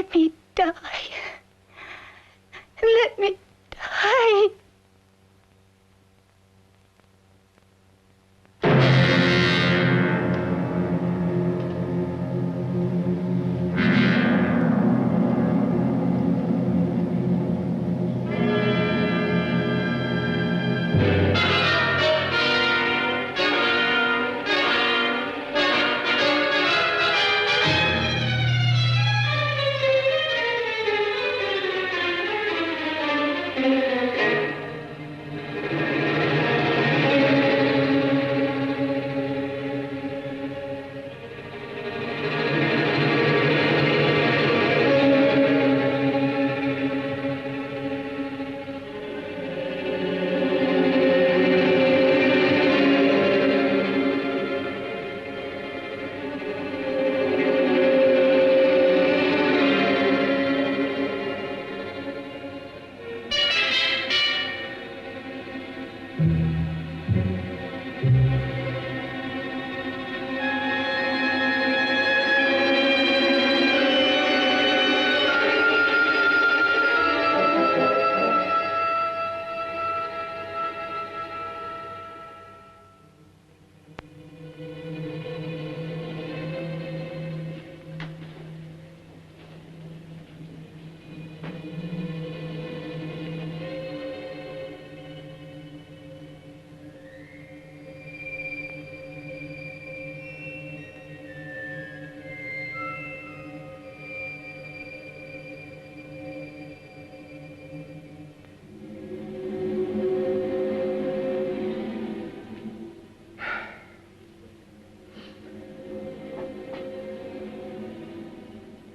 Let me die. Let me die.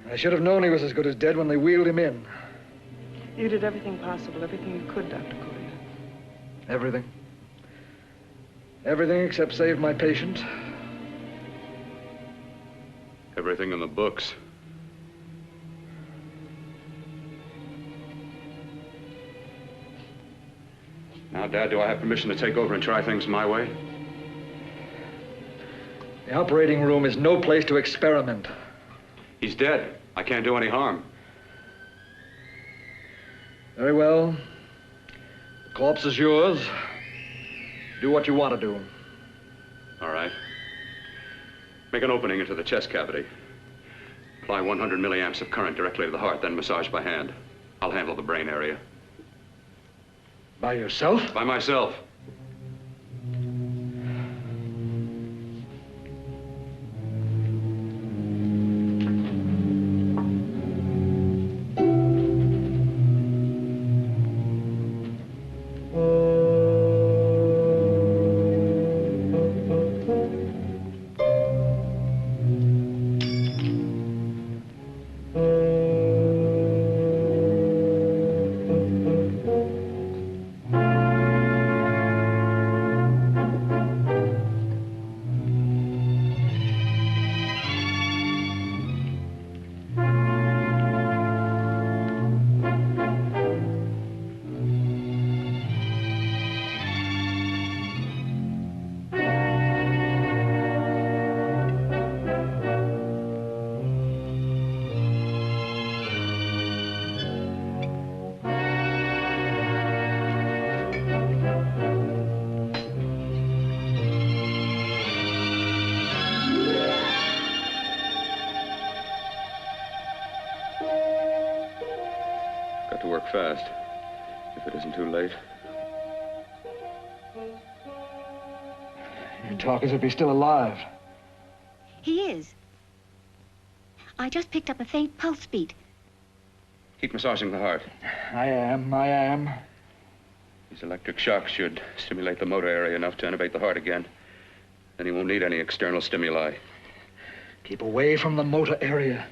I should have known he was as good as dead when they wheeled him in. You did everything possible, everything you could, Dr. QUERIA. Everything. Everything except save my patient. Everything in the books. Now, Dad, do I have permission to take over and try things my way? The operating room is no place to experiment. He's dead. I can't do any harm. Very well. The corpse is yours. Do what you want to do. All right. Make an opening into the chest cavity. Apply 100 milliamps of current directly to the heart, then massage by hand. I'll handle the brain area. By yourself? By myself. Fast, if it isn't too late. You talk as if he's still alive. He is. I just picked up a faint pulse beat. Keep massaging the heart. I am. These electric shocks should stimulate the motor area enough to innervate the heart again. Then he won't need any external stimuli. Keep away from the motor area.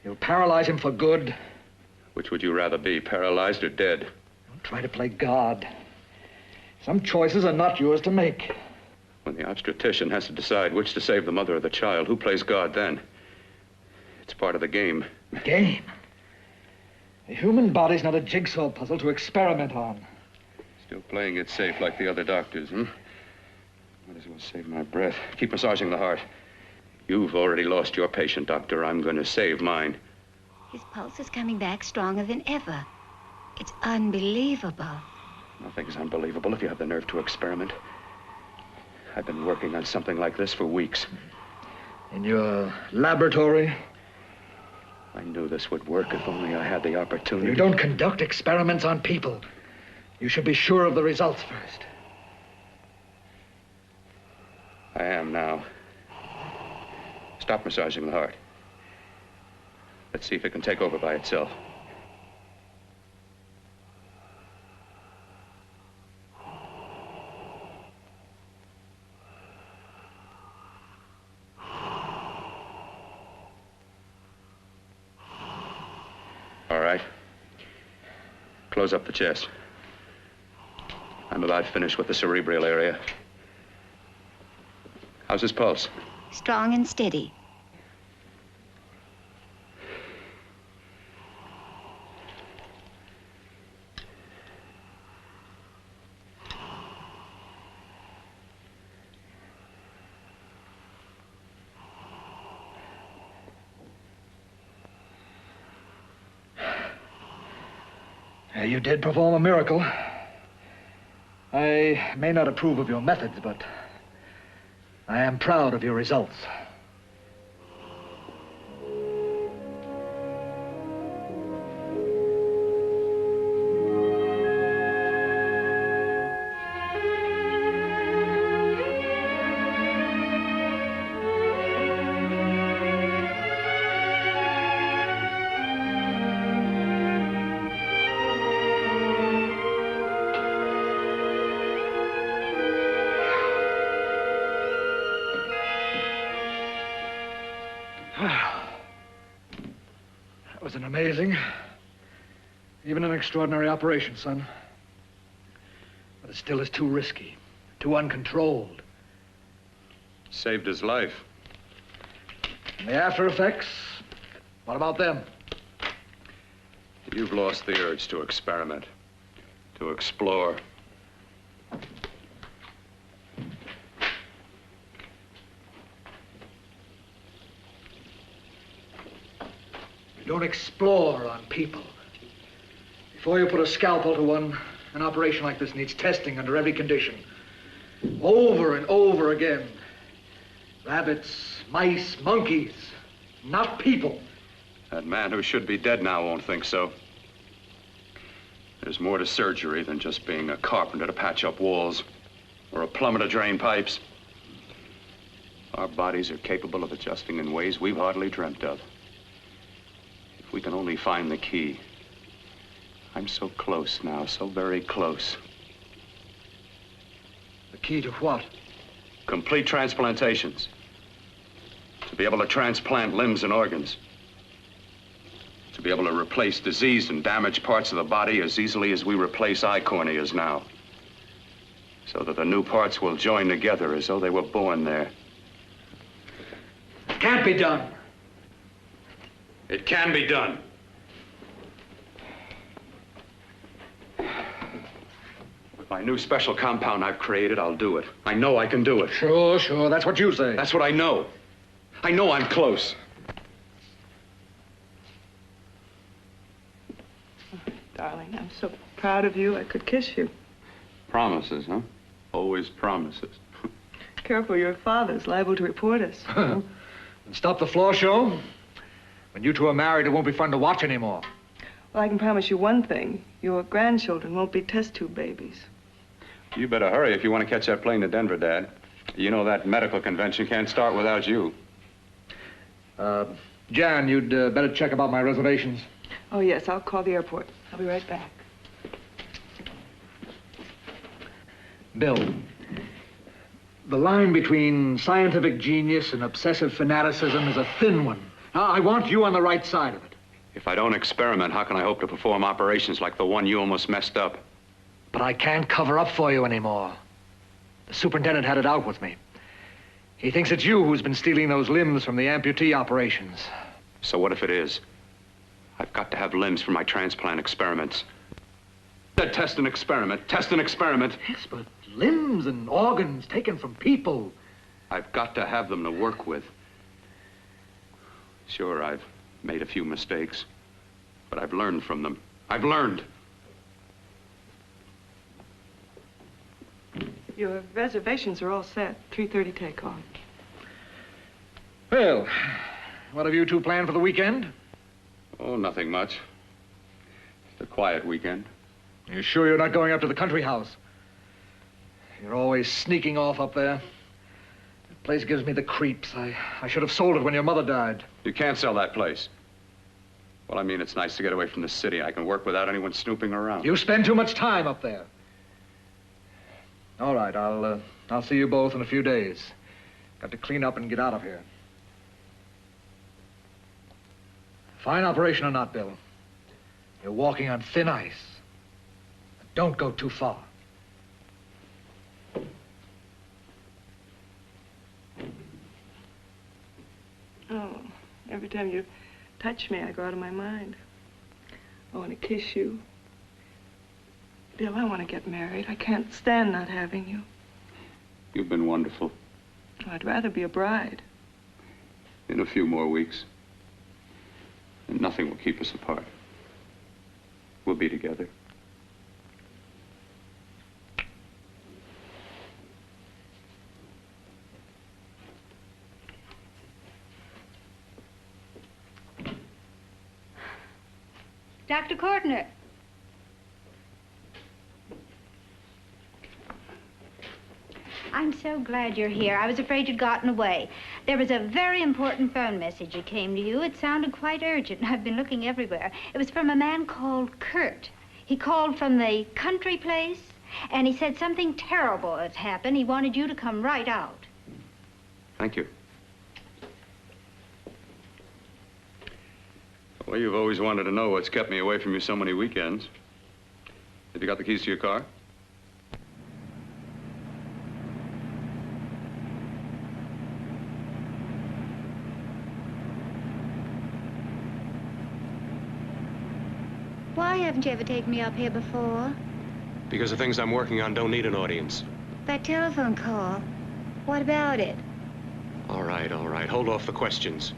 You'll paralyze him for good. Which would you rather be, paralyzed or dead? Don't try to play God. Some choices are not yours to make. When the obstetrician has to decide which to save the mother or the child, who plays God then? It's part of the game. The game? The human body's not a jigsaw puzzle to experiment on. Still playing it safe like the other doctors, hmm? Might as well save my breath. Keep massaging the heart. You've already lost your patient, Doctor. I'm going to save mine. His pulse is coming back stronger than ever. It's unbelievable. Nothing's unbelievable if you have the nerve to experiment. I've been working on something like this for weeks. In your laboratory? I knew this would work if only I had the opportunity. You don't conduct experiments on people. You should be sure of the results first. I am now. Stop massaging the heart. Let's see if it can take over by itself. All right. Close up the chest. I'm about finished with the cerebral area. How's his pulse? Strong and steady. You did perform a miracle. I may not approve of your methods, but I am proud of your results. That was an amazing, even an extraordinary operation, son. But it still is too risky, too uncontrolled. Saved his life. And the after effects, what about them? You've lost the urge to experiment, to explore. You don't explore on people. Before you put a scalpel to one, an operation like this needs testing under every condition. Over and over again. Rabbits, mice, monkeys, not people. That man who should be dead now won't think so. There's more to surgery than just being a carpenter to patch up walls or a plumber to drain pipes. Our bodies are capable of adjusting in ways we've hardly dreamt of. If we can only find the key. I'm so close now, so very close. The key to what? Complete transplantations. To be able to transplant limbs and organs. To be able to replace diseased and damaged parts of the body as easily as we replace eye corneas now. So that the new parts will join together as though they were born there. It can't be done. It can be done. With my new special compound I've created, I'll do it. I know I can do it. Sure, sure, that's what you say. That's what I know. I know I'm close. Darling, I'm so proud of you, I could kiss you. Promises, huh? Always promises. Careful, your father's liable to report us. And stop the floor show. When you two are married, it won't be fun to watch anymore. Well, I can promise you one thing. Your grandchildren won't be test tube babies. You better hurry if you want to catch that plane to Denver, Dad. You know that medical convention can't start without you. Jan, you'd better check about my reservations. Oh, yes, I'll call the airport. I'll be right back. Bill, the line between scientific genius and obsessive fanaticism is a thin one. I want you on the right side of it. If I don't experiment, how can I hope to perform operations like the one you almost messed up? But I can't cover up for you anymore. The superintendent had it out with me. He thinks it's you who's been stealing those limbs from the amputee operations. So what if it is? I've got to have limbs for my transplant experiments. Test and experiment, test and experiment. Yes, but limbs and organs taken from people. I've got to have them to work with. Sure, I've made a few mistakes. But I've learned from them. I've learned. Your reservations are all set. 3:30 takeoff. Well, what have you two planned for the weekend? Oh, nothing much. Just a quiet weekend. You sure you're not going up to the country house? You're always sneaking off up there. The place gives me the creeps. I should have sold it when your mother died. You can't sell that place. Well, I mean, it's nice to get away from the city. I can work without anyone snooping around. You spend too much time up there. All right, I'll see you both in a few days. Got to clean up and get out of here. Fine operation or not, Bill. You're walking on thin ice. Don't go too far. Oh, every time you touch me, I go out of my mind. I want to kiss you. Bill, I want to get married. I can't stand not having you. You've been wonderful. Oh, I'd rather be a bride. In a few more weeks. And nothing will keep us apart. We'll be together. Dr. Cortner. I'm so glad you're here. I was afraid you'd gotten away. There was a very important phone message that came to you. It sounded quite urgent. I've been looking everywhere. It was from a man called Kurt. He called from the country place, and he said something terrible has happened. He wanted you to come right out. Thank you. Well, you've always wanted to know what's kept me away from you so many weekends. Have you got the keys to your car? Why haven't you ever taken me up here before? Because the things I'm working on don't need an audience. That telephone call, what about it? All right, all right. Hold off the questions.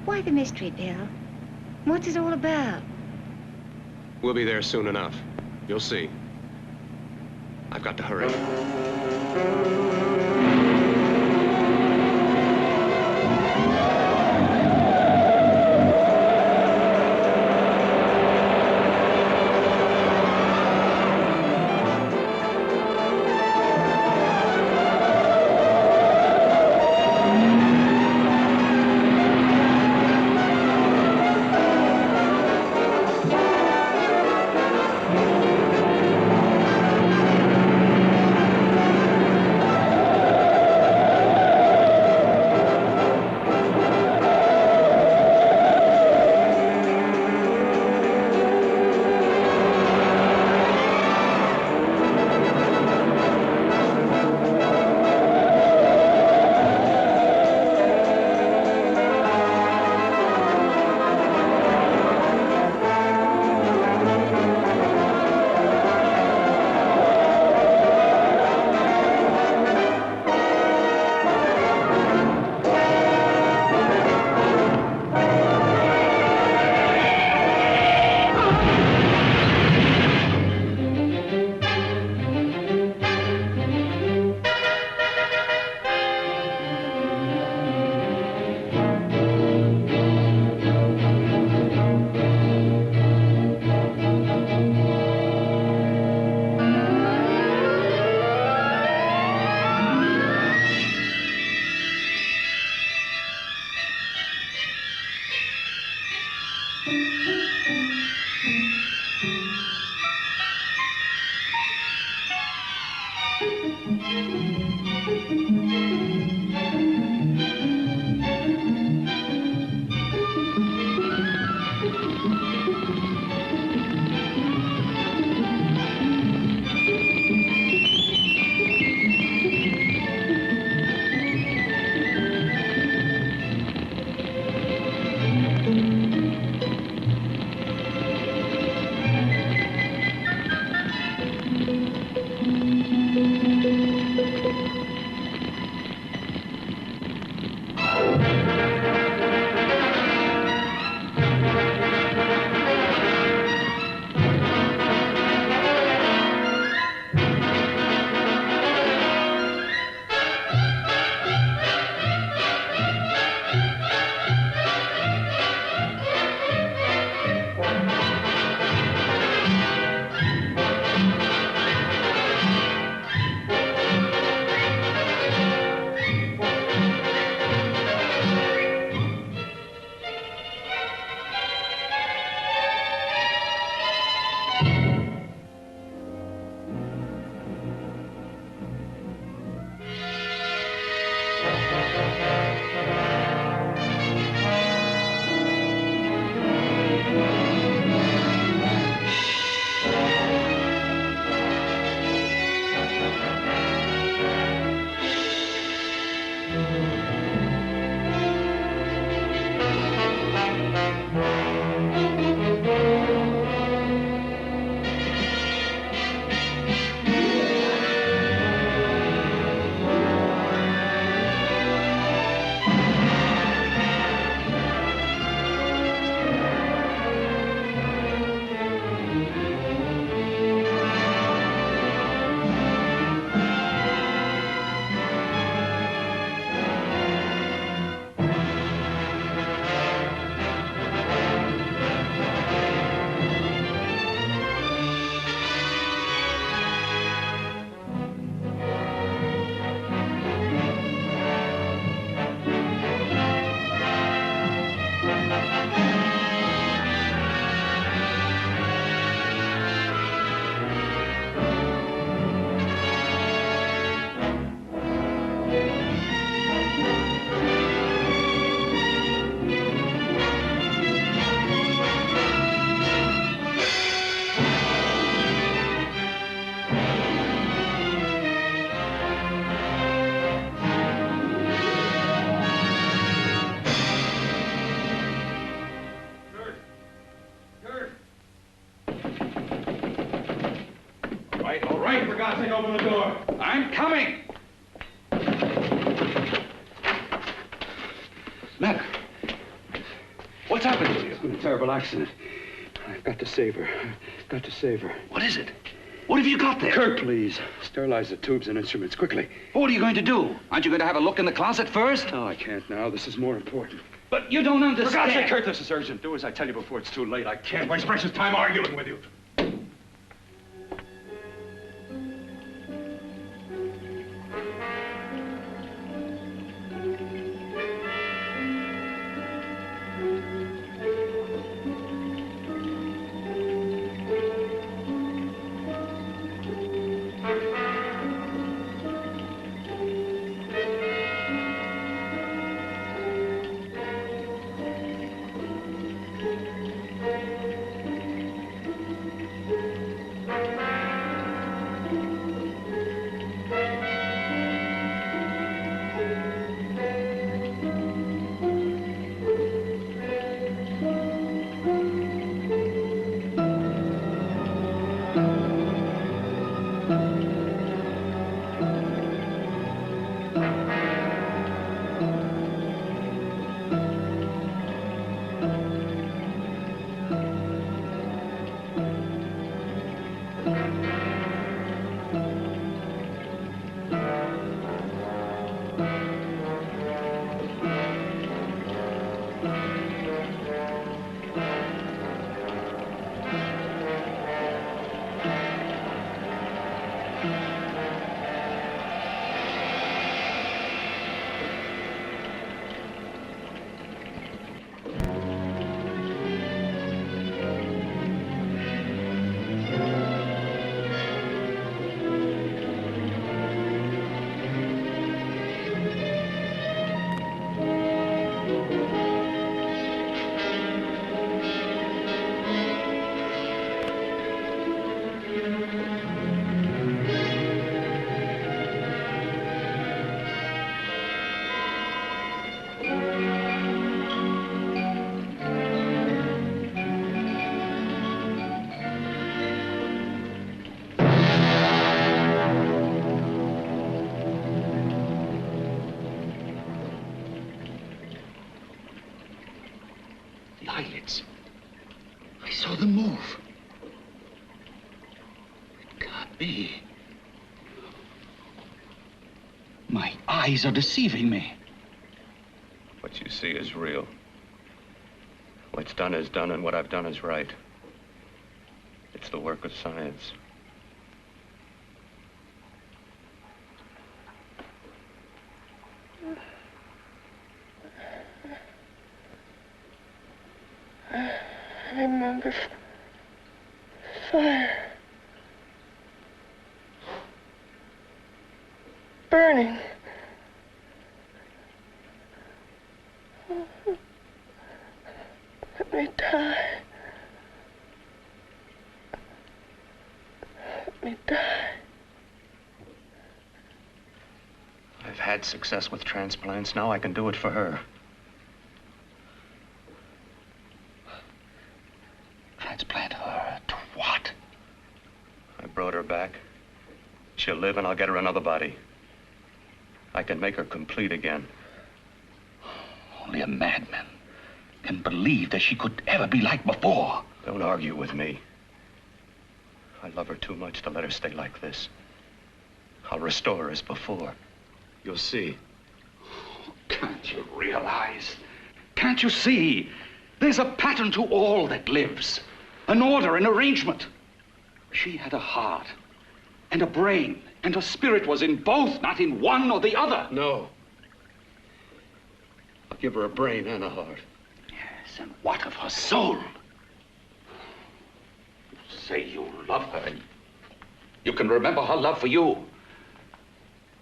Why the mystery, Bill? What's it all about? We'll be there soon enough. You'll see. I've got to hurry. God's sake, open the door. I'm coming. Matter? What's happened to you? It's been a terrible accident. I've got to save her. I've got to save her. What is it? What have you got there? Kurt, please. Sterilize the tubes and instruments, quickly. What are you going to do? Aren't you going to have a look in the closet first? No, I can't now. This is more important. But you don't understand. For God's sake, Kurt, this is urgent. Do as I tell you before it's too late. I can't waste precious time arguing with you. Eyelids. I saw them move. It can't be. My eyes are deceiving me. What you see is real. What's done is done, and what I've done is right. It's the work of science. I remember fire. Burning. Let me die. Let me die. I've had success with transplants. Now I can do it for her. Transplant her to what? I brought her back. She'll live, and I'll get her another body. I can make her complete again. Only a madman can believe that she could ever be like before. Don't argue with me. I love her too much to let her stay like this. I'll restore her as before. You'll see. Can't you realize? Can't you see? There's a pattern to all that lives. An order, an arrangement. She had a heart and a brain, and her spirit was in both, not in one or the other. No. I'll give her a brain and a heart. Yes, and what of her soul? You say you love her, and you can remember her love for you.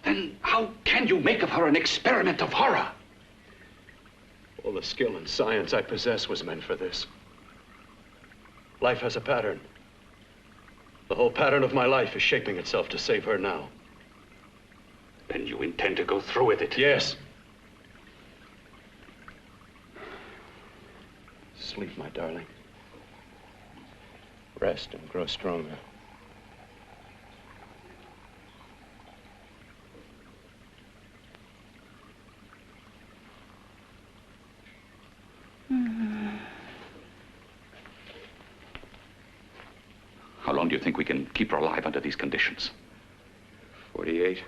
Then how can you make of her an experiment of horror? All the skill and science I possess was meant for this. Life has a pattern. The whole pattern of my life is shaping itself to save her now. Then you intend to go through with it? Yes. Sleep, my darling. Rest and grow stronger. How long do you think we can keep her alive under these conditions? 48.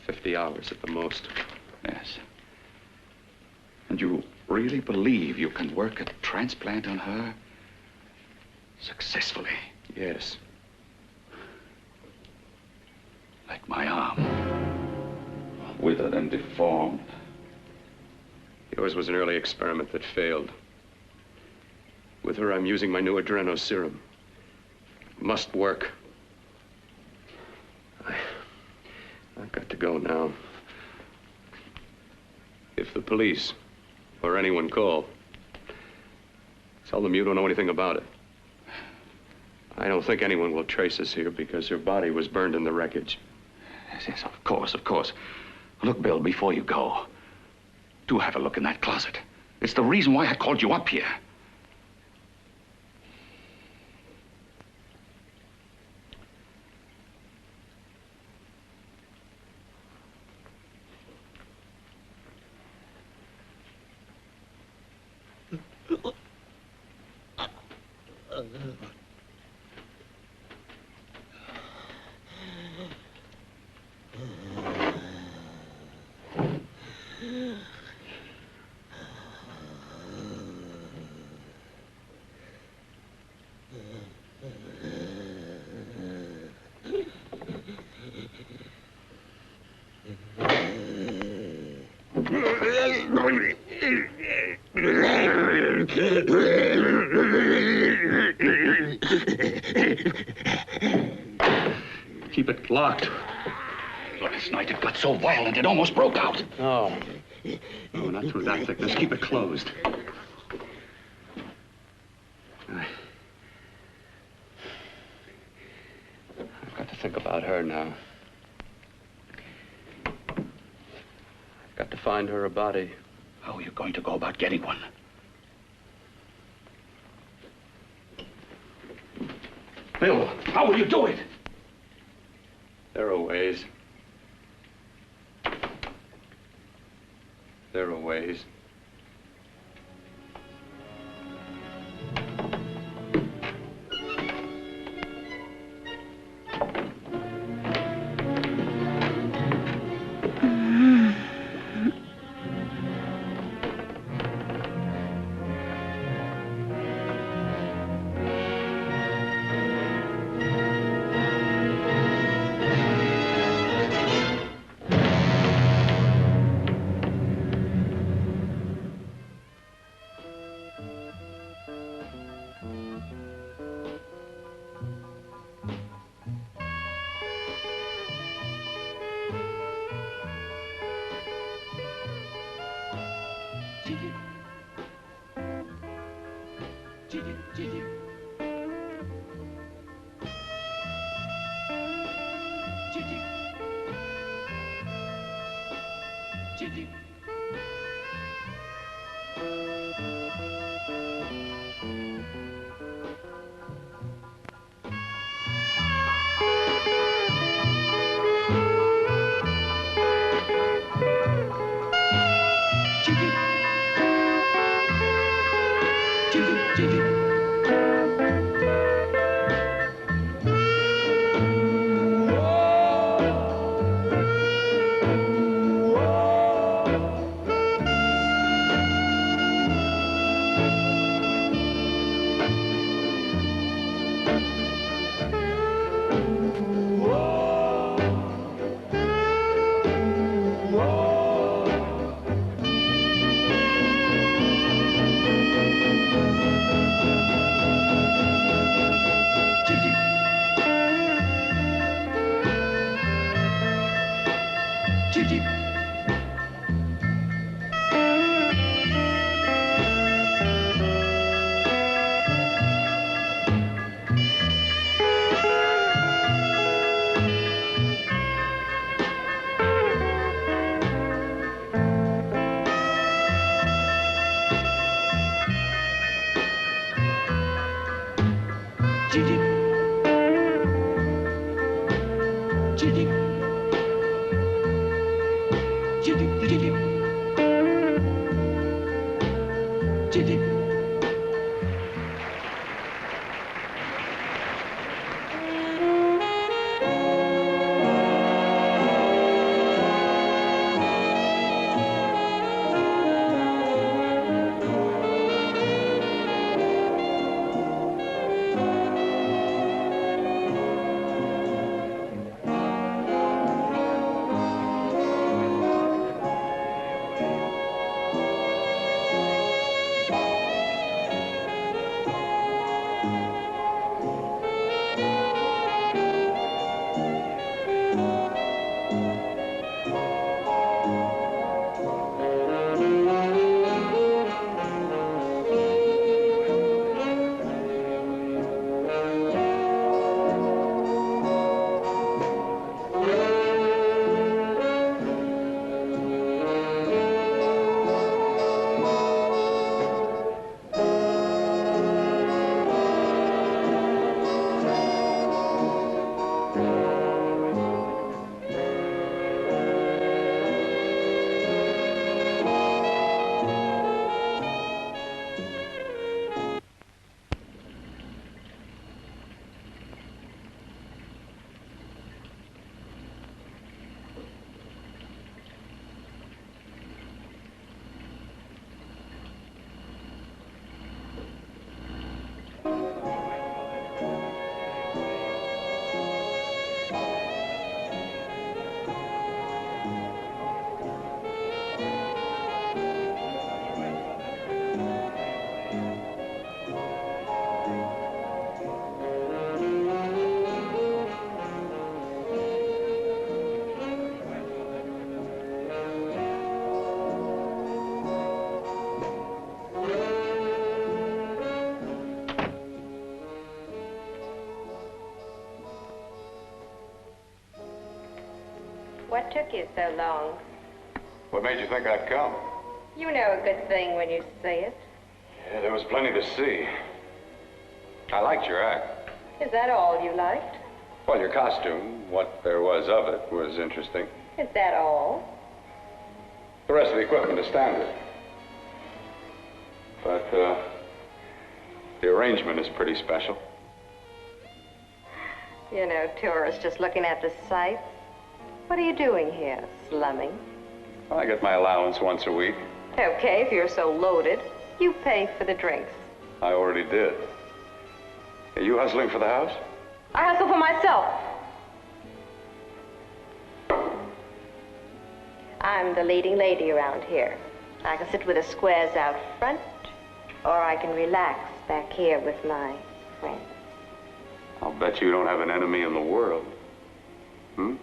50 hours at the most. Yes. And you really believe you can work a transplant on her successfully? Yes. Like my arm. Withered and deformed. Yours was an early experiment that failed. With her, I'm using my new adreno serum. It must work. I've got to go now. If the police or anyone call, tell them you don't know anything about it. I don't think anyone will trace us here because her body was burned in the wreckage. Yes, of course, of course. Look, Bill, before you go, do have a look in that closet. It's the reason why I called you up here. Keep it locked. Last night it got so violent it almost broke out. Oh. No, not through that thickness. Keep it closed. I've got to think about her now. I've got to find her a body. How are you going to go about getting one? Bill, how will you do it? There are ways. There are ways. What took you so long? What made you think I'd come? You know a good thing when you say it. Yeah, there was plenty to see. I liked your act. Is that all you liked? Well, your costume, what there was of it, was interesting. Is that all? The rest of the equipment is standard. But, the arrangement is pretty special. You know, tourists just looking at the sights. What are you doing here? Slumming? Well, I get my allowance once a week. Okay, if you're so loaded, you pay for the drinks. I already did. Are you hustling for the house? I hustle for myself. I'm the leading lady around here. I can sit with the squares out front, or I can relax back here with my friends. I'll bet you don't have an enemy in the world. Hmm?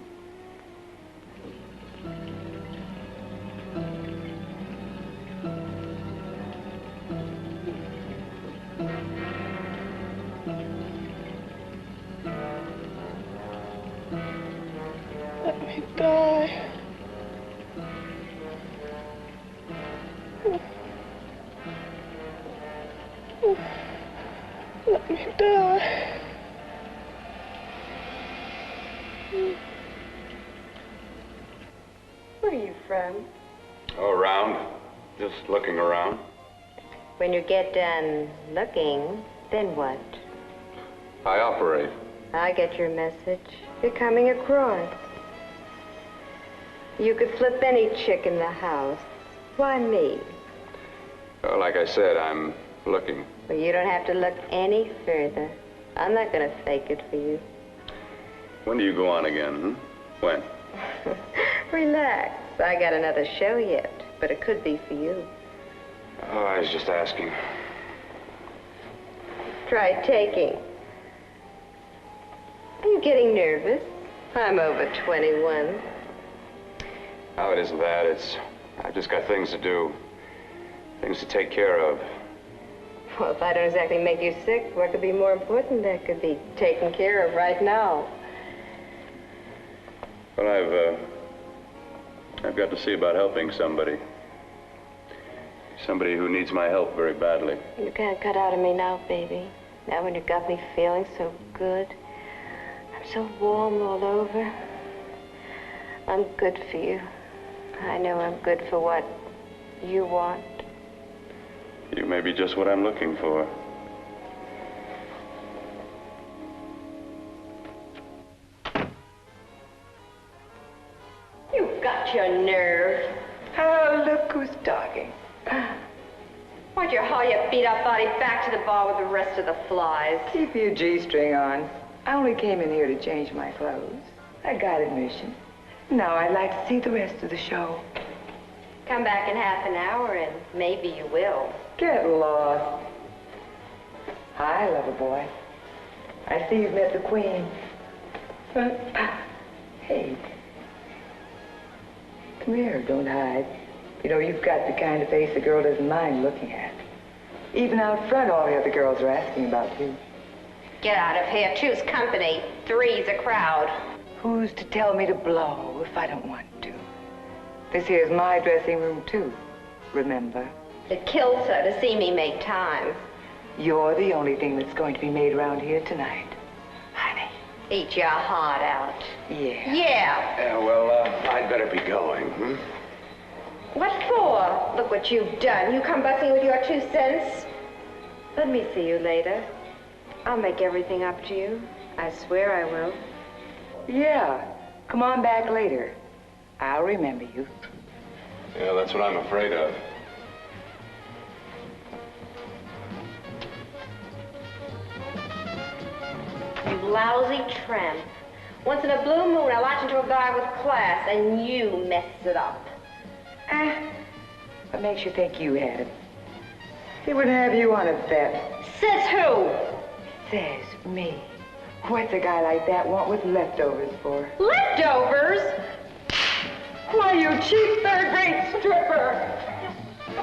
Let me die. Let me die. Where are you from? Oh, around. Just looking around. When you get done looking, then what? I operate. I get your message. You're coming across. You could flip any chick in the house. Why me? Well, like I said, I'm looking. Well, you don't have to look any further. I'm not going to fake it for you. When do you go on again, When? Relax. I got another show yet, but it could be for you. Oh, I was just asking. Try taking. Are you getting nervous? I'm over 21. Oh, it isn't that. I've just got things to do. Things to take care of. Well, if I don't exactly make you sick, what could be more important that could be taken care of right now? Well, I've got to see about helping somebody. Somebody who needs my help very badly. You can't cut out of me now, baby. Now when you got me feeling so good. I'm so warm all over. I'm good for you. I know I'm good for what you want. You may be just what I'm looking for. You've got your nerve. Oh, look who's talking. Why'd you haul your beat-up body back to the bar with the rest of the flies? Keep your G-string on. I only came in here to change my clothes. I got admission. Now I'd like to see the rest of the show. Come back in half an hour and maybe you will. Get lost. Hi, lover boy. I see you've met the queen. Hey. Come here, don't hide. You know, you've got the kind of face a girl doesn't mind looking at. Even out front, all the other girls are asking about you. Get out of here. Choose company. Three's a crowd. Who's to tell me to blow if I don't want to? This here's my dressing room, too. Remember? It kills her to see me make time. You're the only thing that's going to be made around here tonight. Honey. Eat your heart out. Yeah. Yeah. Yeah, well, I'd better be going, hmm? What for? Look what you've done. You come busting with your 2 cents. Let me see you later. I'll make everything up to you. I swear I will. Yeah. Come on back later. I'll remember you. Yeah, that's what I'm afraid of. You lousy tramp. Once in a blue moon, I latch into a guy with class, and you mess it up. What makes you think you had him? He wouldn't have you on a bet. Says who? Says me. What's a guy like that want with leftovers for? Leftovers? Why, you cheap third-rate stripper!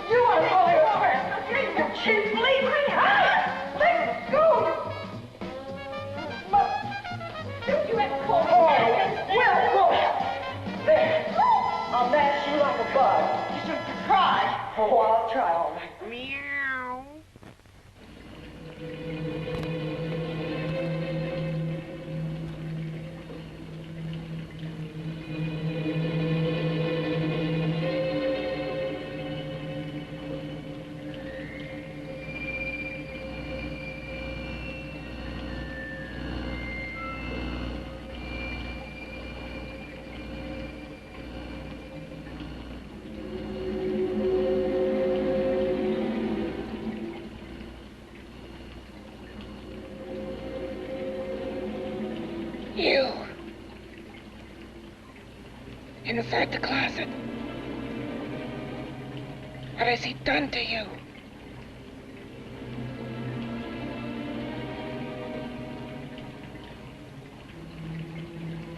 You want to call it over? You cheap bleeding! Let go! Look, you ever call me well, go! There. I'll mash you like a bug. You shouldn't try. Oh, I'll try all right. Meow. You. Inside the closet. What has he done to you?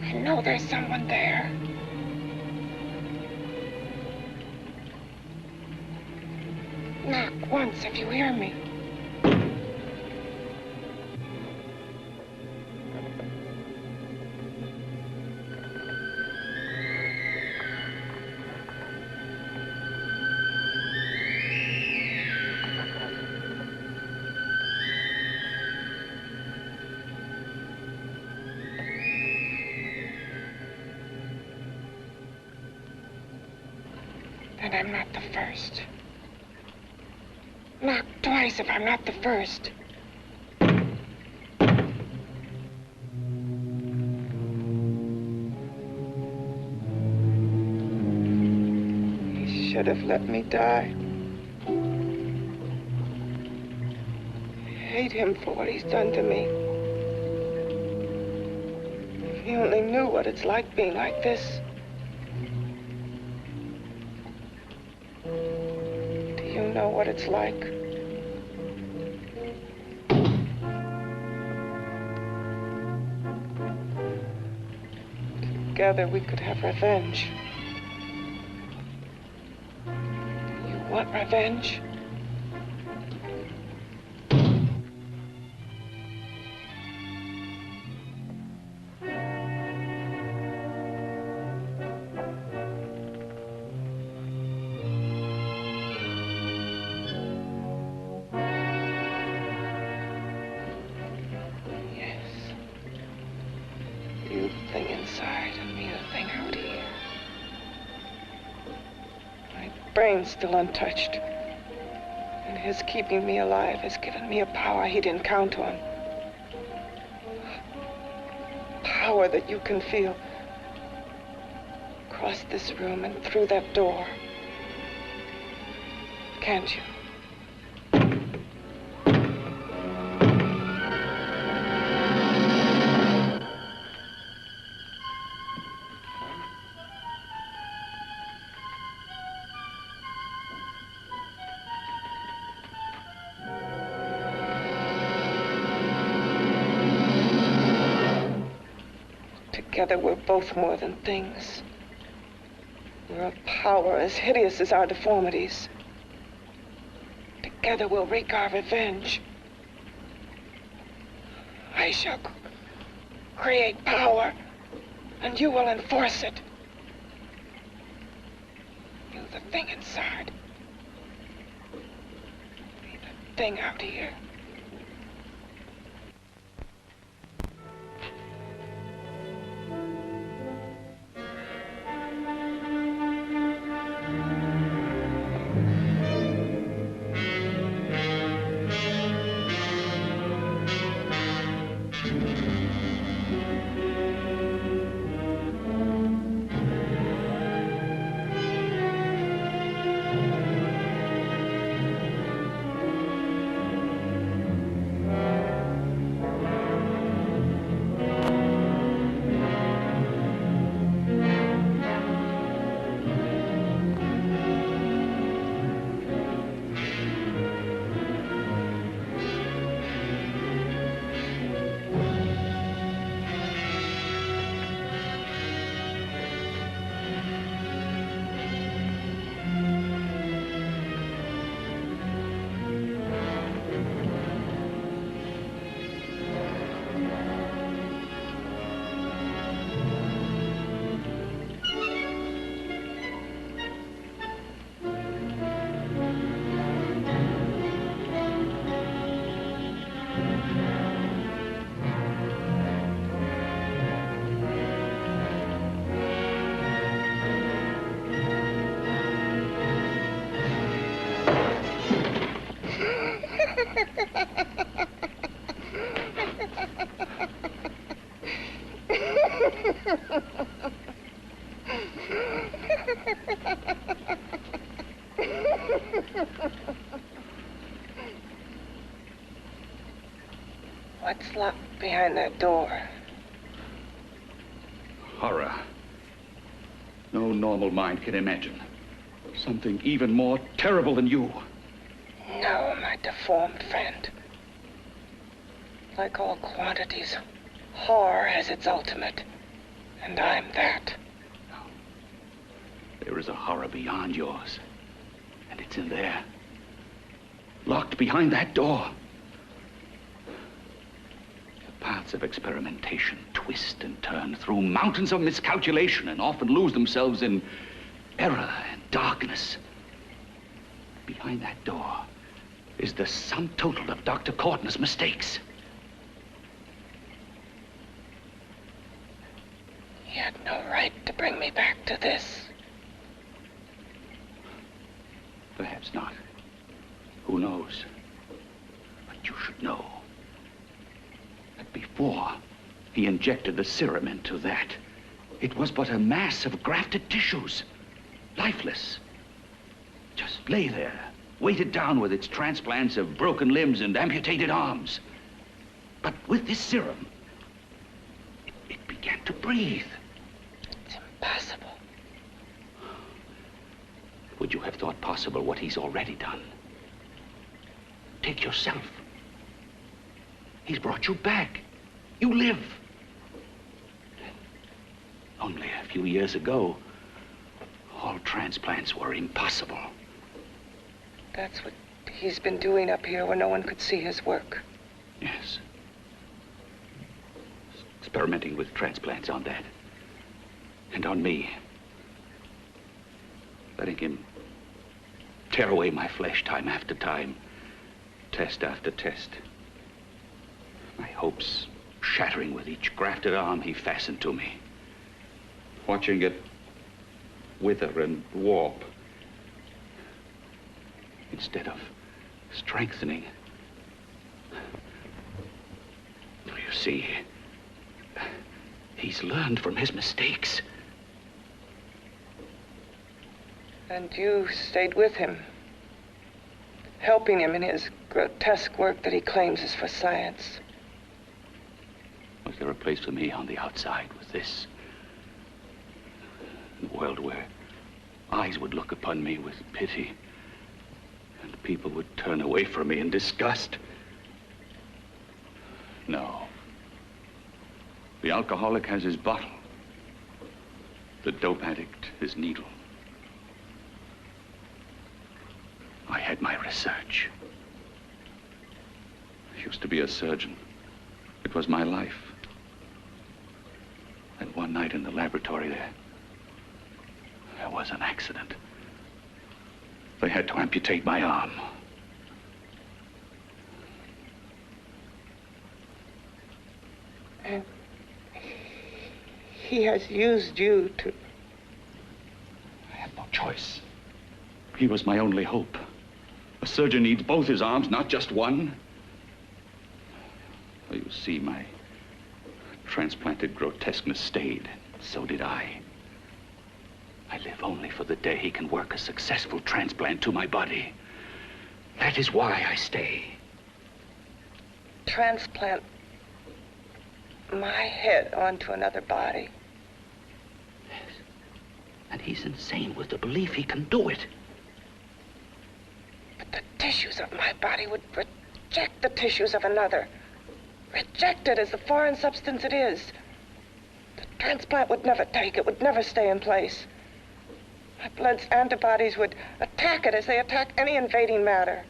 I know there's someone there. Knock once if you hear me. And I'm not the first. Knock twice if I'm not the first. He should have let me die. I hate him for what he's done to me. If he only knew what it's like being like this. You know what it's like. Together we could have revenge. You want revenge? Brain's still untouched. And his keeping me alive has given me a power he didn't count on. Power that you can feel across this room and through that door. Can't you? Together, we're both more than things. We're a power as hideous as our deformities. Together, we'll wreak our revenge. I shall create power, and you will enforce it. You, the thing inside. Be the thing out here. What's locked behind that door? Horror. No normal mind can imagine. Something even more terrible than you. No, my deformed friend. Like all quantities, horror has its ultimate. And I'm that. There is a horror beyond yours. And it's in there. Locked behind that door. The paths of experimentation twist and turn through mountains of miscalculation and often lose themselves in error and darkness. Behind that door is the sum total of Dr. Cortner's mistakes. He had no right to bring me back to this. Perhaps not. Who knows? But you should know that before he injected the serum into that, it was but a mass of grafted tissues, lifeless. Just lay there, weighted down with its transplants of broken limbs and amputated arms. But with this serum, it began to breathe. It's impossible. Would you have thought possible what he's already done? Take yourself. He's brought you back. You live. Only a few years ago, all transplants were impossible. That's what he's been doing up here where no one could see his work. Yes. Experimenting with transplants on that. And on me. Letting him tear away my flesh time after time, test after test. My hopes shattering with each grafted arm he fastened to me. Watching it wither and warp. Instead of strengthening. You see, he's learned from his mistakes. And you stayed with him, helping him in his grotesque work that he claims is for science. Was there a place for me on the outside with this? In a world where eyes would look upon me with pity, and people would turn away from me in disgust. No. The alcoholic has his bottle. The dope addict his needle. I had my research. I used to be a surgeon. It was my life. And one night in the laboratory there was an accident. They had to amputate my arm. And he has used you to... I had no choice. He was my only hope. A surgeon needs both his arms, not just one. Well, you see, my transplanted grotesqueness stayed. So did I. I live only for the day he can work a successful transplant to my body. That is why I stay. Transplant my head onto another body. Yes. And he's insane with the belief he can do it. But the tissues of my body would reject the tissues of another. Reject it as the foreign substance it is. The transplant would never take it, would never stay in place. My blood's antibodies would attack it as they attack any invading matter.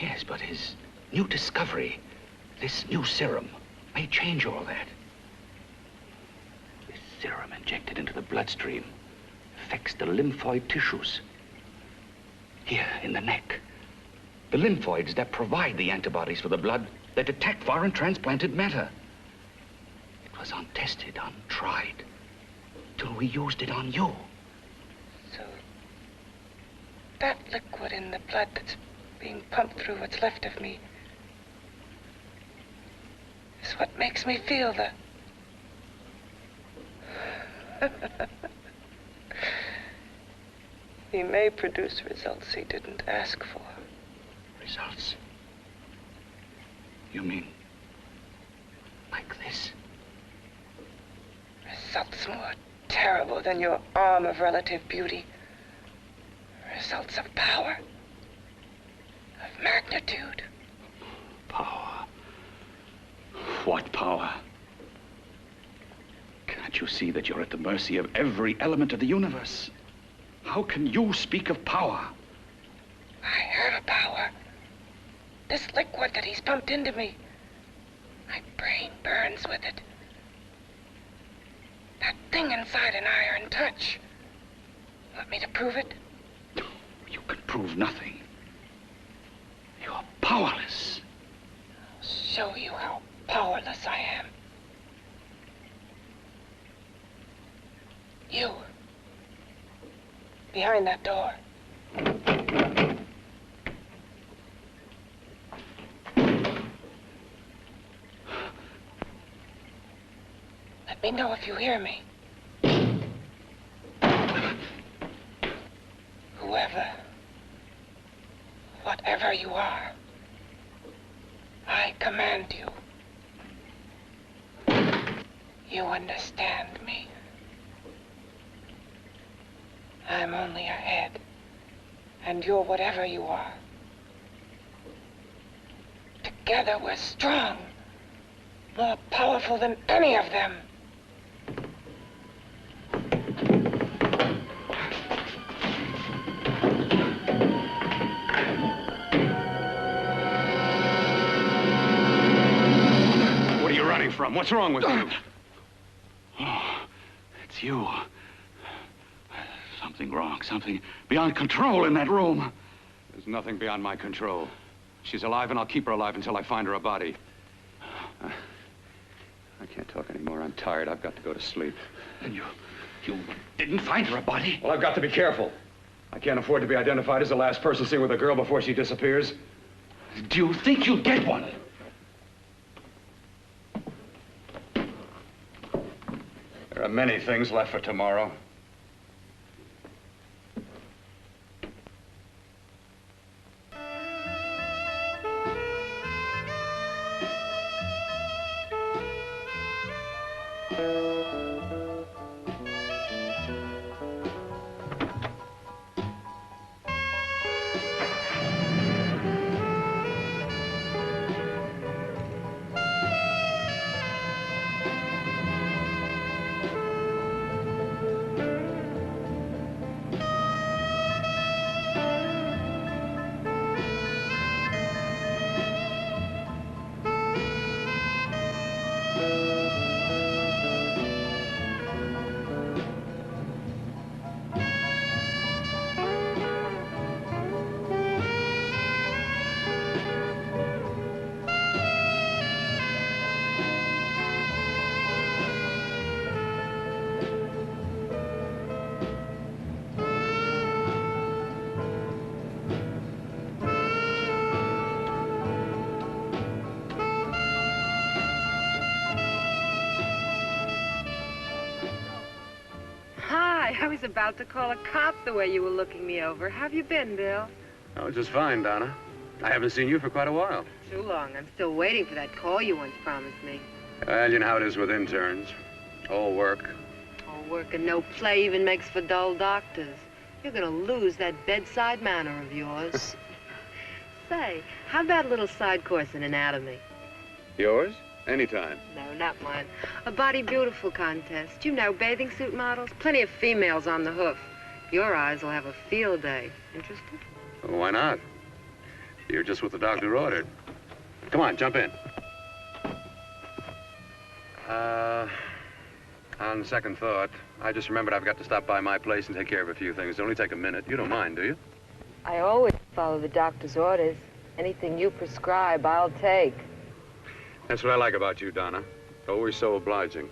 Yes, but his new discovery, this new serum, may change all that. This serum injected into the bloodstream affects the lymphoid tissues. Here, in the neck. The lymphoids that provide the antibodies for the blood that attack foreign transplanted matter. It was untested, untried, till we used it on you. So, that liquid in the blood that's being pumped through what's left of me is what makes me feel the... He may produce results he didn't ask for. Results? You mean like this? Results more terrible than your arm of relative beauty. Results of power. Of magnitude. Power? What power? Can't you see that you're at the mercy of every element of the universe? How can you speak of power? I have power. This liquid that he's pumped into me. My brain burns with it. That thing inside an iron touch. Want me to prove it? You can prove nothing. You're powerless. I'll show you how powerless I am. You. Behind that door. Let me know if you hear me. Whoever, whatever you are, I command you. You understand me. I'm only a head, and you're whatever you are. Together we're strong, more powerful than any of them. What are you running from? What's wrong with you? Oh, it's you. Something wrong, something beyond control in that room. There's nothing beyond my control. She's alive, and I'll keep her alive until I find her a body. I can't talk anymore. I'm tired. I've got to go to sleep. And you didn't find her a body? Well, I've got to be careful. I can't afford to be identified as the last person seen with a girl before she disappears. Do you think you'll get one? There are many things left for tomorrow. I was about to call a cop the way you were looking me over. How have you been, Bill? Oh, just fine, Donna. I haven't seen you for quite a while. Too long. I'm still waiting for that call you once promised me. Well, you know how it is with interns. All work. All work and no play even makes for dull doctors. You're gonna lose that bedside manner of yours. Say, how about a little side course in anatomy? Yours? Anytime. No, not mine. A Body Beautiful contest. You know, bathing suit models. Plenty of females on the hoof. Your eyes will have a field day. Interested? Well, why not? You're just what the doctor ordered. Come on, jump in. On second thought, I just remembered I've got to stop by my place and take care of a few things. It'll only take a minute. You don't mind, do you? I always follow the doctor's orders. Anything you prescribe, I'll take. That's what I like about you, Donna. Always so obliging.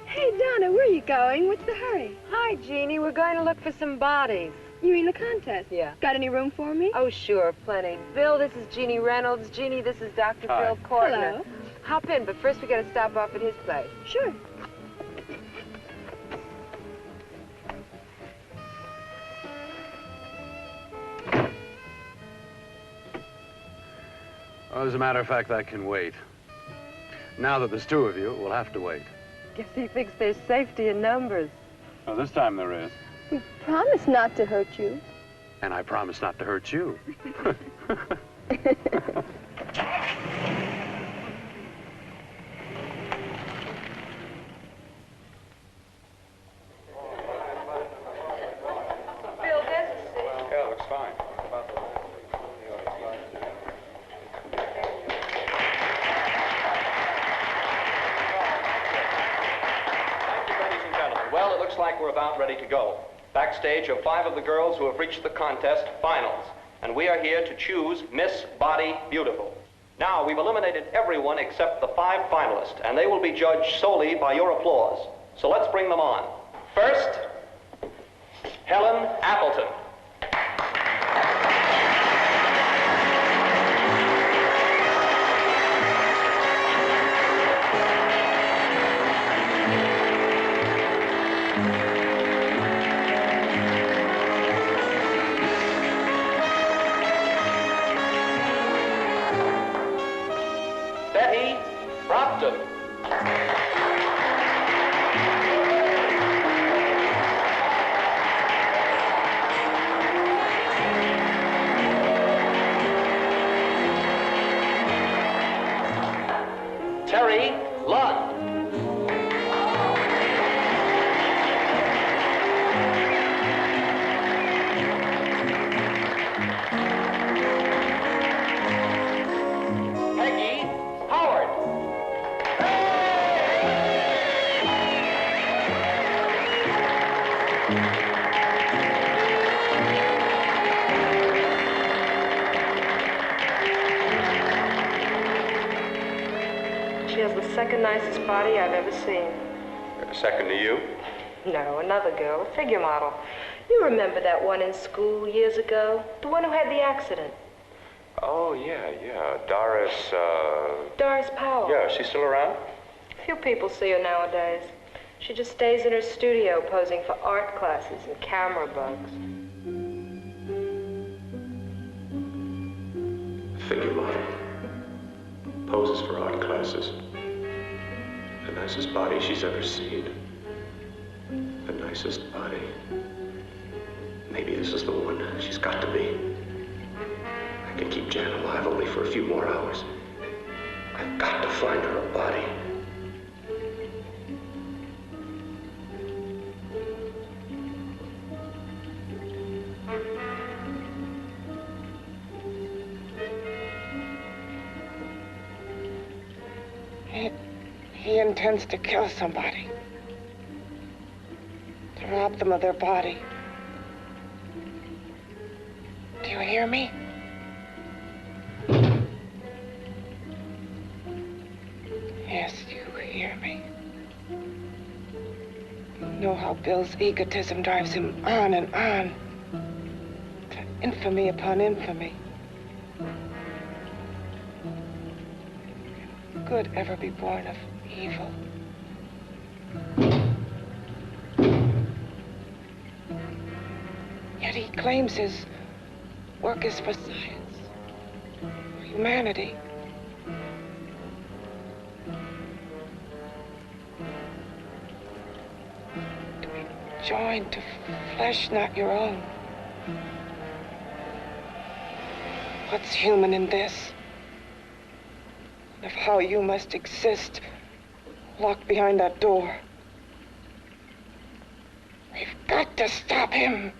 Hey, Donna, where are you going? What's the hurry? Hi, Jeannie. We're going to look for some bodies. You mean the contest? Yeah. Got any room for me? Oh, sure, plenty. Bill, this is Jeannie Reynolds. Jeannie, this is Dr. Hi. Bill Cortner. Hello. Hop in, but first we got to stop off at his place. Sure. Well, as a matter of fact, that can wait. Now that there's two of you, we'll have to wait. Guess he thinks there's safety in numbers. Well, this time there is. We promise not to hurt you. And I promise not to hurt you. Bill, there's a seat. Yeah, looks fine. Well, it looks like we're about ready to go. Backstage are 5 of the girls who have reached the contest finals, and we are here to choose Miss Body Beautiful. Now, we've eliminated everyone except the 5 finalists, and they will be judged solely by your applause. So let's bring them on. First, Helen Appleton. Brompton. Terry Lund. Peggy Howard. She has the second nicest body I've ever seen. Second to you? No, another girl, a figure model. You remember that one in school years ago? The one who had the accident. Oh, yeah. Doris, Doris Powell. Yeah, she's still around? Few people see her nowadays. She just stays in her studio posing for art classes and camera bugs. Figure model. Poses for art classes. The nicest body she's ever seen. The nicest body. Maybe this is the one. She's got to be. I can keep Jan alive only for a few more hours. I've got to find her a body. He intends to kill somebody. To rob them of their body. Do you hear me? Yes, you hear me. You know how Bill's egotism drives him on and on. To infamy upon infamy. Good ever be born of evil. Yet he claims his work is for science, for humanity. To be joined to flesh not your own. What's human in this? Of how you must exist, locked behind that door. We've got to stop him.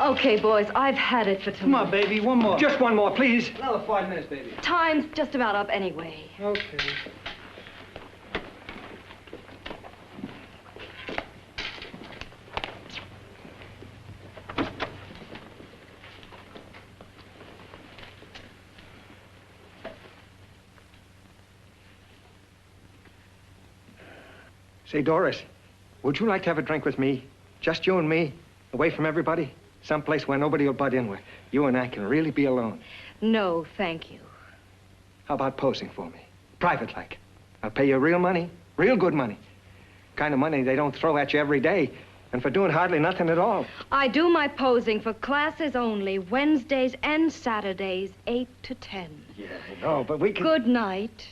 Okay, boys, I've had it for tonight. Come on, baby, one more. Just one more, please. Another 5 minutes, baby. Time's just about up anyway. Okay. Say, Doris, would you like to have a drink with me? Just you and me, away from everybody? Someplace where nobody will butt in, where you and I can really be alone. No, thank you. How about posing for me? Private like. I'll pay you real money, real good money. Kind of money they don't throw at you every day, and for doing hardly nothing at all. I do my posing for classes only, Wednesdays and Saturdays, 8 to 10. Yeah, I know, but we can... Good night.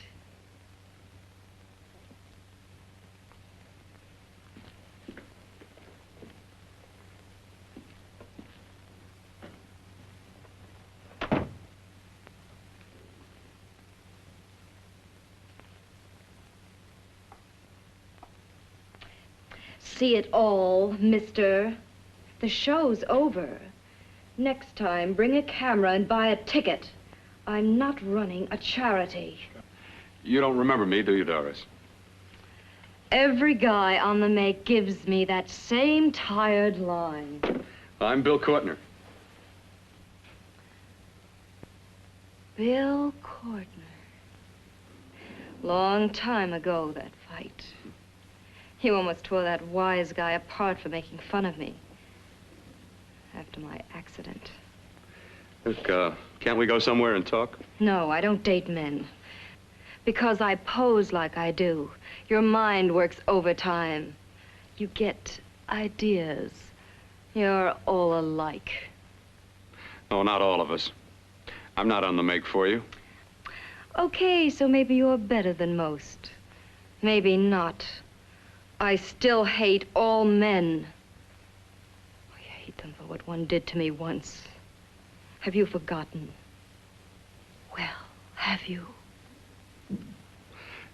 see it all, mister. The show's over. Next time, bring a camera and buy a ticket. I'm not running a charity. You don't remember me, do you, Doris? Every guy on the make gives me that same tired line. I'm Bill Cortner. Bill Cortner. Long time ago, that fight. You almost tore that wise guy apart for making fun of me. After my accident. Look, can't we go somewhere and talk? No, I don't date men. Because I pose like I do. Your mind works overtime. You get ideas. You're all alike. Oh, not all of us. I'm not on the make for you. Okay, so maybe you're better than most. Maybe not. I still hate all men. I hate them for what one did to me once. Have you forgotten? Well, have you?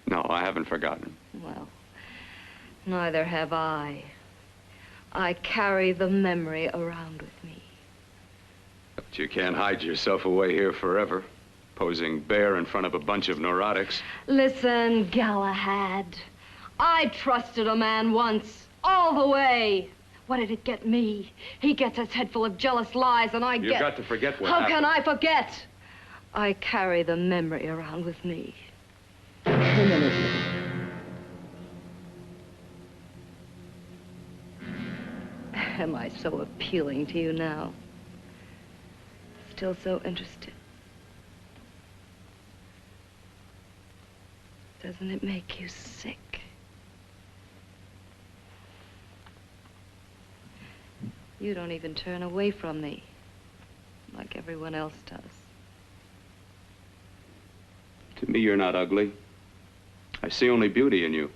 No, I haven't forgotten. Well, neither have I. I carry the memory around with me. But you can't hide yourself away here forever, posing bare in front of a bunch of neurotics. Listen, Galahad. I trusted a man once, all the way. What did it get me? He gets his head full of jealous lies, and I get... You've got to forget what happened. How can I forget? I carry the memory around with me. Am I so appealing to you now? Still so interested? Doesn't it make you sick? You don't even turn away from me, like everyone else does. To me, you're not ugly. I see only beauty in you.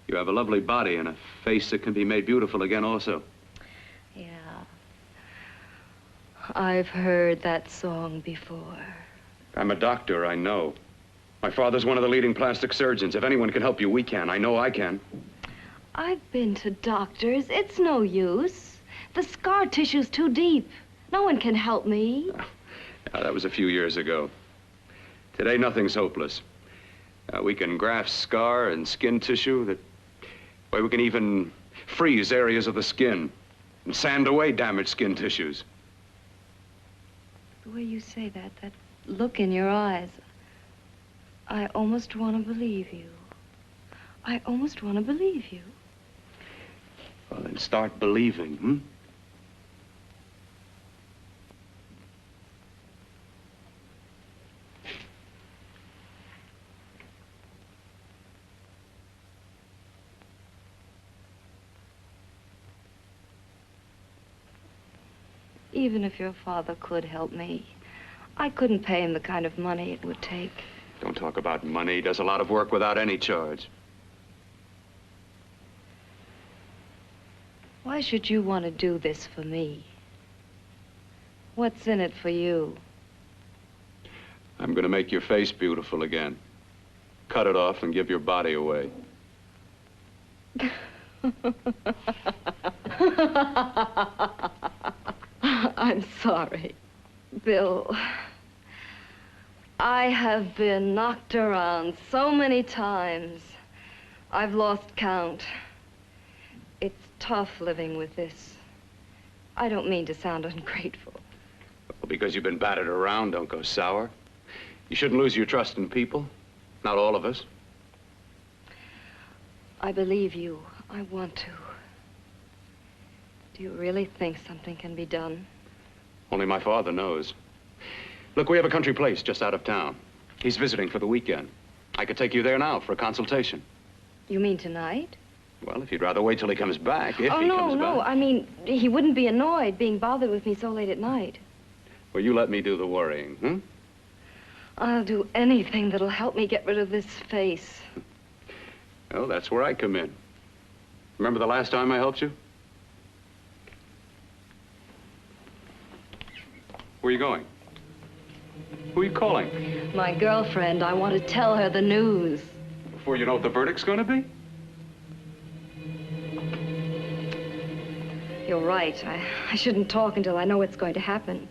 You have a lovely body and a face that can be made beautiful again also. Yeah. I've heard that song before. I'm a doctor, I know. My father's one of the leading plastic surgeons. If anyone can help you, we can. I know I can. I've been to doctors. It's no use. The scar tissue's too deep. No one can help me. Now, that was a few years ago. Today, nothing's hopeless. We can graft scar and skin tissue. Well, we can even freeze areas of the skin and sand away damaged skin tissues. The way you say that look in your eyes, I almost want to believe you. I almost want to believe you. Well, then start believing, hmm? Even if your father could help me, I couldn't pay him the kind of money it would take. Don't talk about money. He does a lot of work without any charge. Why should you want to do this for me? What's in it for you? I'm going to make your face beautiful again. Cut it off and give your body away. I'm sorry, Bill. I have been knocked around so many times. I've lost count. It's tough living with this. I don't mean to sound ungrateful. Well, because you've been battered around, don't go sour. You shouldn't lose your trust in people. Not all of us. I believe you. I want to. Do you really think something can be done? Only my father knows. Look, we have a country place just out of town. He's visiting for the weekend. I could take you there now for a consultation. You mean tonight? Well, if you'd rather wait till he comes back, if he comes back. No. I mean, he wouldn't be annoyed being bothered with me so late at night. Well, you let me do the worrying, hmm? I'll do anything that'll help me get rid of this face. Well, that's where I come in. Remember the last time I helped you? Where are you going? Who are you calling? My girlfriend. I want to tell her the news. Before you know what the verdict's going to be? You're right. I shouldn't talk until I know what's going to happen.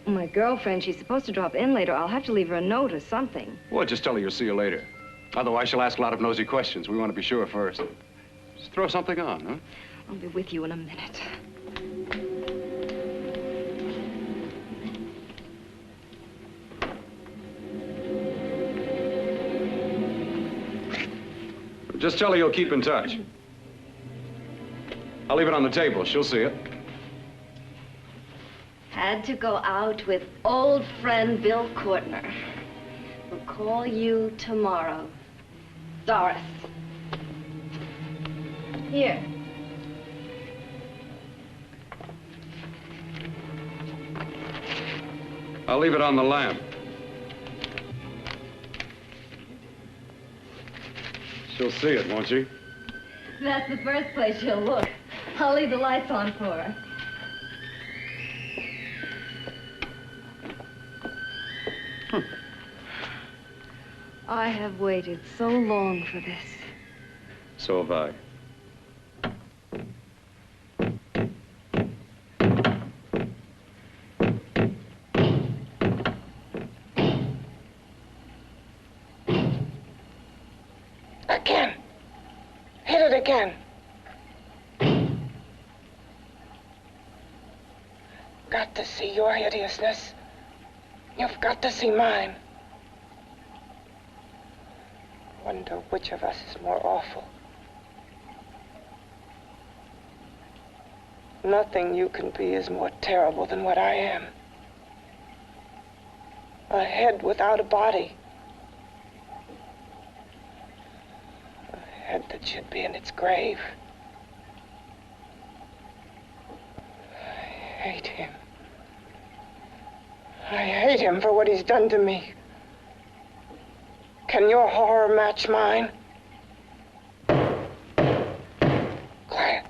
My girlfriend, she's supposed to drop in later. I'll have to leave her a note or something. Well, just tell her you'll see her later. Otherwise, she'll ask a lot of nosy questions. We want to be sure first. Just throw something on, huh? I'll be with you in a minute. Just tell her you'll keep in touch. I'll leave it on the table. She'll see it. Had to go out with old friend Bill Cortner. We'll call you tomorrow. Doris. Here. I'll leave it on the lamp. She'll see it, won't she? That's the first place she'll look. I'll leave the lights on for her. I have waited so long for this. So have I. Again. Hit it again. Got to see your hideousness. You've got to see mine. Wonder which of us is more awful. Nothing you can be is more terrible than what I am. A head without a body. A head that should be in its grave. I hate him. I hate him for what he's done to me. Can your horror match mine? Quiet.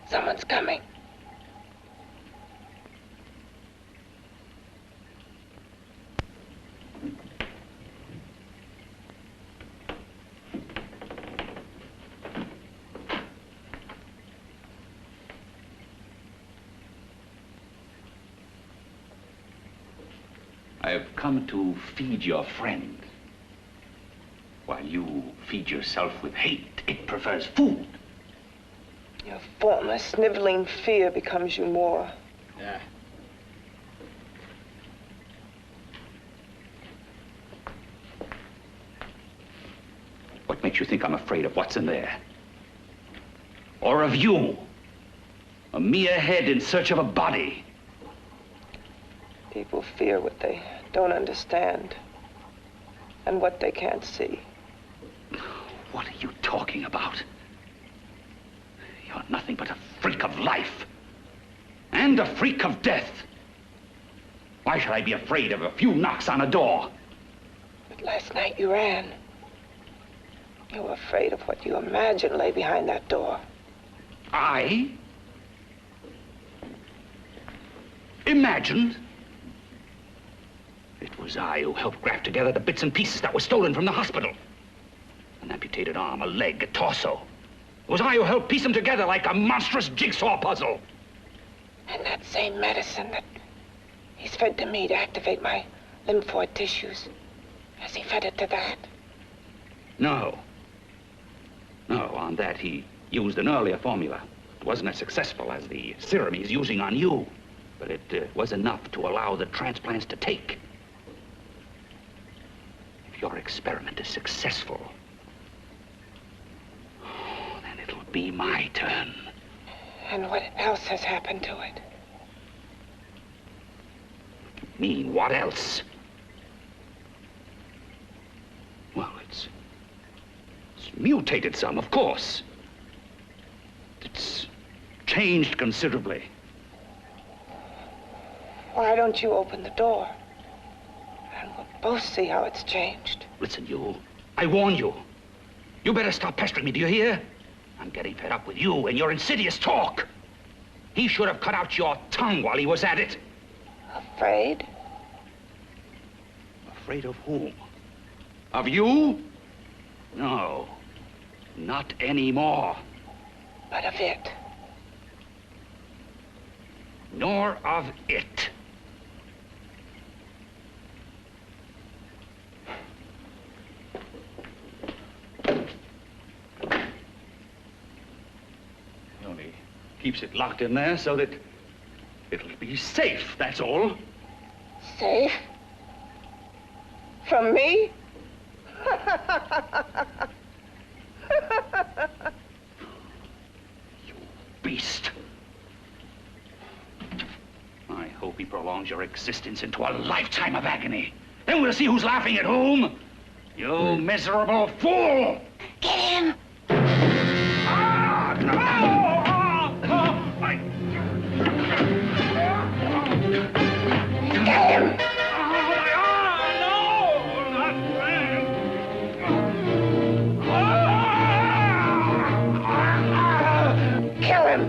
Someone's coming. I have come to feed your friend. While you feed yourself with hate, it prefers food. Your former sniveling fear becomes you more. Yeah. What makes you think I'm afraid of what's in there? Or of you? A mere head in search of a body. People fear what they don't understand and what they can't see. What are you talking about? You're nothing but a freak of life and a freak of death. Why should I be afraid of a few knocks on a door? But last night you ran. You were afraid of what you imagined lay behind that door. I? Imagined? It was I who helped graft together the bits and pieces that were stolen from the hospital. An amputated arm, a leg, a torso. It was I who helped piece them together like a monstrous jigsaw puzzle. And that same medicine that he's fed to me to activate my lymphoid tissues, has he fed it to that? No. No, on that he used an earlier formula. It wasn't as successful as the serum he's using on you, but it was enough to allow the transplants to take. If your experiment is successful, then it'll be my turn. And what else has happened to it? You mean, what else? Well, it's mutated some, of course. It's changed considerably. Why don't you open the door? And we'll both see how it's changed. Listen, you. I warn you. You better stop pestering me, do you hear? I'm getting fed up with you and your insidious talk. He should have cut out your tongue while he was at it. Afraid? Afraid of whom? Of you? No. Not anymore. But of it. nor of it. He only keeps it locked in there so that it'll be safe, that's all. Safe? From me? You beast. I hope he prolongs your existence into a lifetime of agony. Then we'll see who's laughing at whom. You miserable fool! Get him! Ah, no! Get him! Kill him!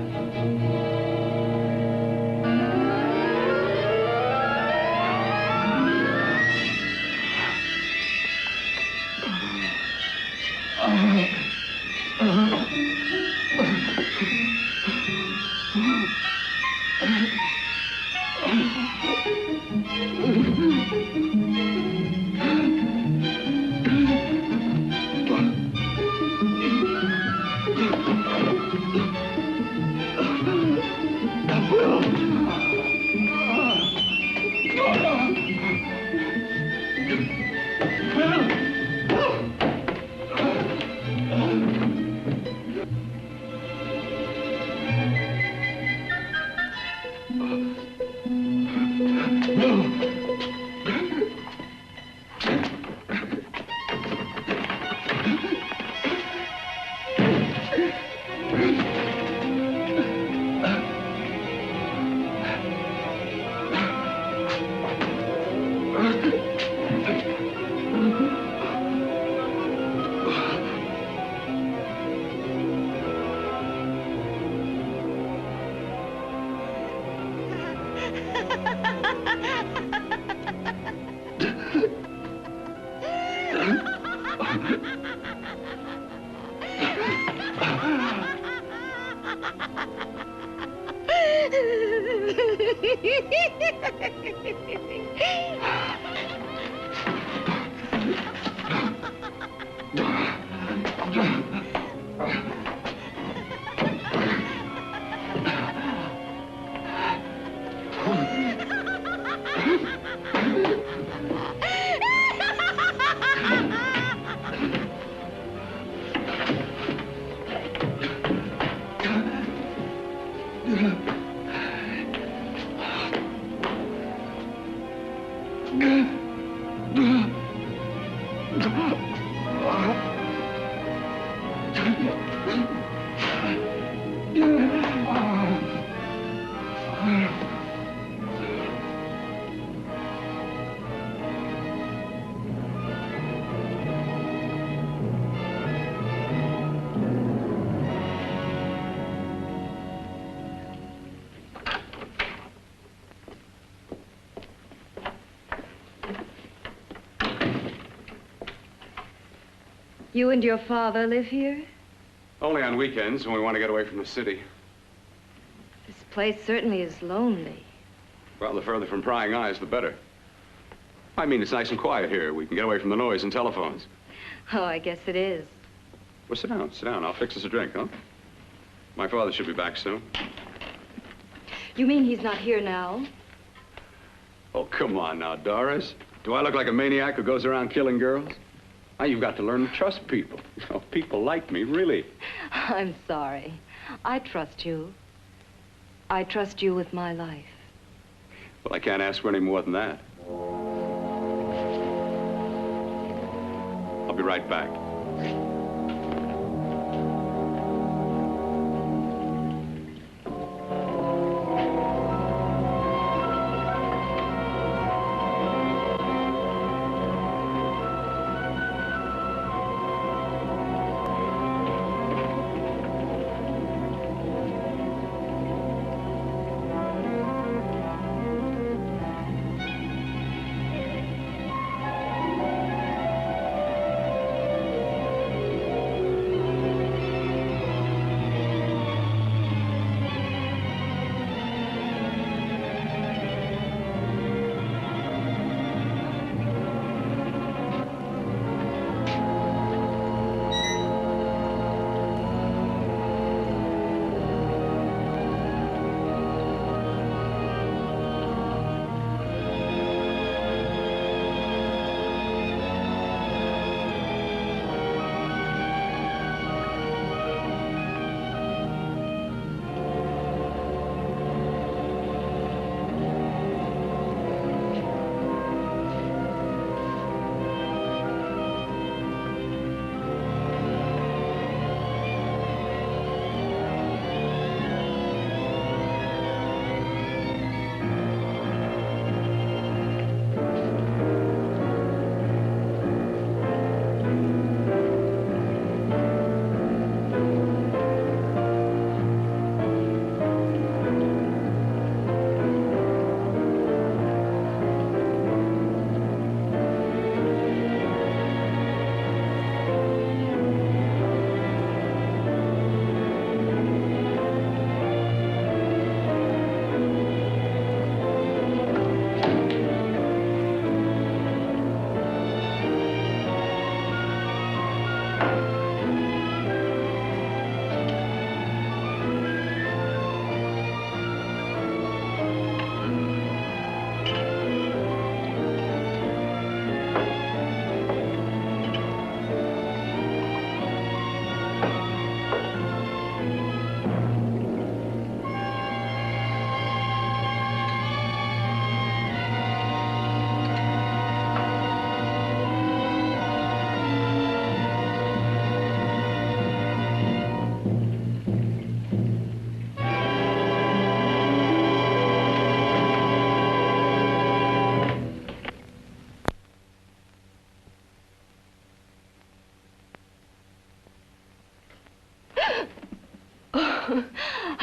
You and your father live here? Only on weekends when we want to get away from the city. This place certainly is lonely. Well, the further from prying eyes, the better. I mean, it's nice and quiet here. We can get away from the noise and telephones. Oh, I guess it is. Well, sit down, sit down. I'll fix us a drink, huh? My father should be back soon. You mean he's not here now? Oh, come on now, Doris. Do I look like a maniac who goes around killing girls? Now, you've got to learn to trust people. You know, people like me, really. I'm sorry. I trust you. I trust you with my life. Well, I can't ask for any more than that. I'll be right back.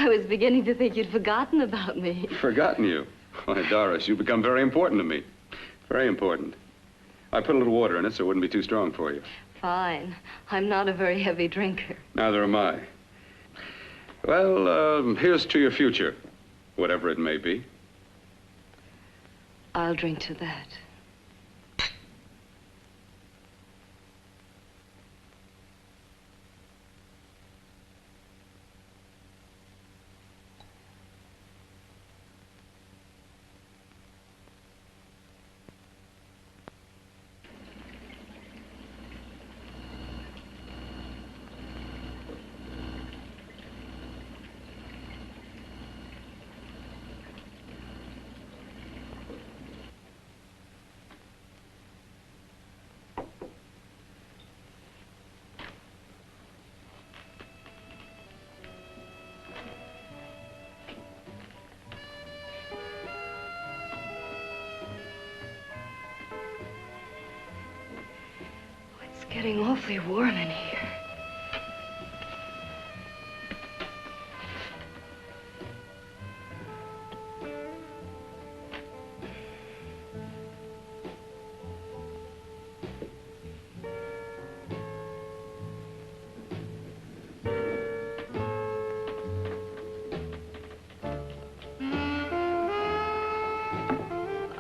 I was beginning to think you'd forgotten about me. Forgotten you? Why, Doris, you've become very important to me. Very important. I put a little water in it so it wouldn't be too strong for you. Fine. I'm not a very heavy drinker. Neither am I. Well, here's to your future, whatever it may be. I'll drink to that. Getting awfully warm in here.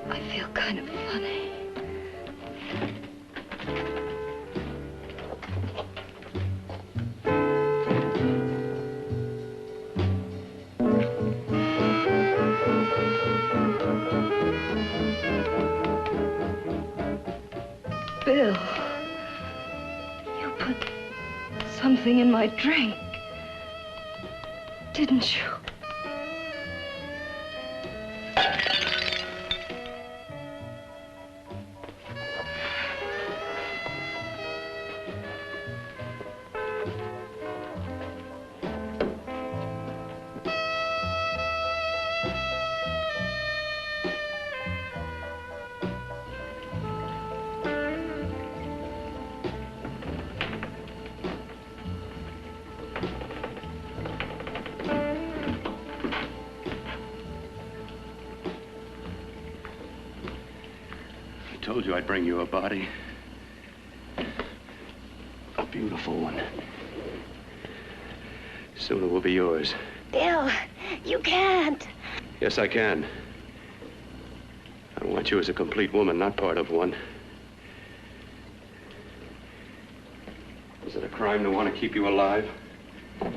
I feel kind of funny. Bill, you put something in my drink, didn't you? I told you I'd bring you a body. A beautiful one. Soon it will be yours. Bill, you can't. Yes, I can. I want you as a complete woman, not part of one. Is it a crime to want to keep you alive? Is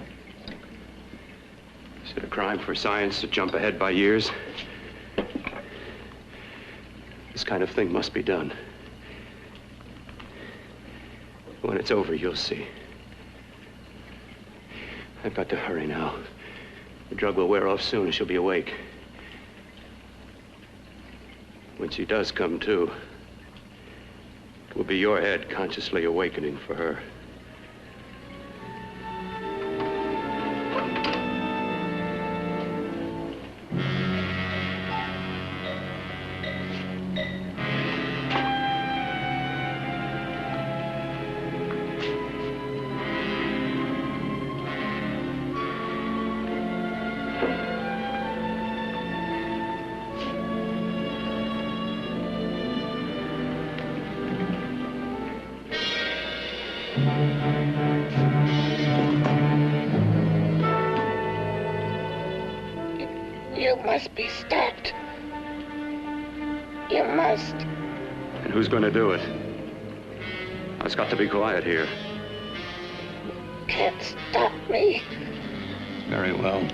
it a crime for science to jump ahead by years? This kind of thing must be done. When it's over, you'll see. I've got to hurry now. The drug will wear off soon and she'll be awake. When she does come to, it will be your head consciously awakening for her. You must be stopped. You must. And who's going to do it? It's got to be quiet here. Can't stop me. Very well.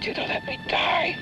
You to let me die.